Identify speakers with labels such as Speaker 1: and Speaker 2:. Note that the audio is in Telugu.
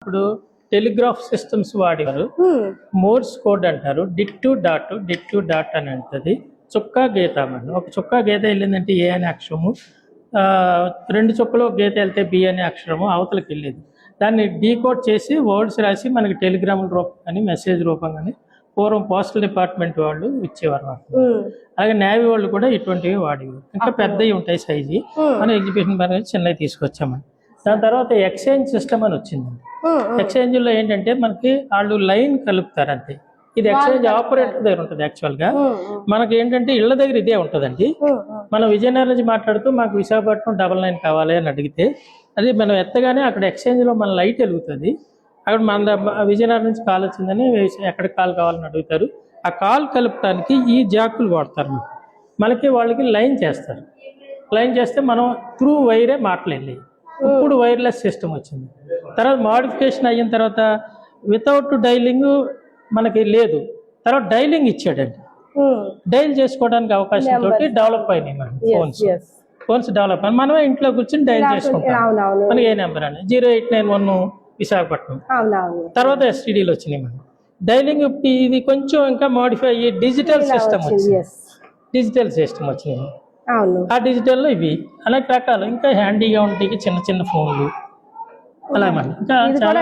Speaker 1: ఇప్పుడు టెలిగ్రాఫ్ సిస్టమ్స్ వాడేవారు. మోర్స్ కోడ్ అంటారు. డిట్ టు డాట్ అని అంటది. చుక్కా గీత అని ఒక చుక్కా గీత వెళ్ళిందంటే ఏ అనే అక్షరము, రెండు చుక్కలు గీత వెళ్తే బి అనే అక్షరము అవతలకి వెళ్ళేది. దాన్ని డీకోడ్ చేసి వర్డ్స్ రాసి మనకి టెలిగ్రాముల రూపం కానీ మెసేజ్ రూపం కానీ పూర్వం పోస్టల్ డిపార్ట్మెంట్ వాళ్ళు ఇచ్చేవారు. అలాగే నేవీ వాళ్ళు కూడా ఇటువంటివి వాడేవారు. ఇంకా పెద్దవి ఉంటాయి సైజు. మనం ఎగ్జిబిషన్ పరంగా చిన్నవి తీసుకొచ్చామని. దాని తర్వాత ఎక్స్చేంజ్ సిస్టమ్ అని వచ్చిందండి. ఎక్స్చేంజ్ లో ఏంటంటే మనకి వాళ్ళు లైన్ కలుపుతారు అంతే. ఇది ఎక్స్చేంజ్ ఆపరేటర్ దగ్గర ఉంటుంది. యాక్చువల్ గా మనకి ఏంటంటే ఇళ్ల దగ్గర ఇదే ఉంటుందండి. మనం విజయనగరం నుంచి మాట్లాడుతూ మాకు విశాఖపట్నం 99 కావాలి అని అడిగితే అది మనం ఎత్తగానే అక్కడ ఎక్స్చేంజ్ లో మన లైట్ వెలుగుతుంది. అక్కడ మన విజయనగరం నుంచి కాల్ వచ్చిందని ఎక్కడికి కాల్ కావాలని అడుగుతారు. ఆ కాల్ కలపడానికి ఈ జాకులు వాడతారు. మనకి వాళ్ళకి లైన్ చేస్తారు. లైన్ చేస్తే మనం త్రూ వైరే మాట్లాడలేదు. ఇప్పుడు వైర్లెస్ సిస్టమ్ వచ్చింది. తర్వాత మోడిఫికేషన్ అయిన తర్వాత వితౌట్ డైలింగ్ మనకి లేదు. తర్వాత డైలింగ్ ఇచ్చాడండి. డైల్ చేసుకోవడానికి అవకాశం తోటి డెవలప్ అయినాయి ఫోన్స్ డెవలప్ అని మనమే ఇంట్లో కూర్చొని డైల్ చేసుకుంటాం. మనకి ఏ నెంబర్ అని 0891 విశాఖపట్నం. తర్వాత ఎస్టీడీలు వచ్చినాయి. మనం డైలింగ్ ఇది కొంచెం ఇంకా మోడిఫై అయ్యి డిజిటల్ సిస్టమ్ వచ్చింది. ఆ డిజిటల్లో ఇవి అనేక రకాలు ఇంకా హ్యాండీగా ఉంటాయి చిన్న చిన్న ఫోన్లు అలా. ఇంకా చాలా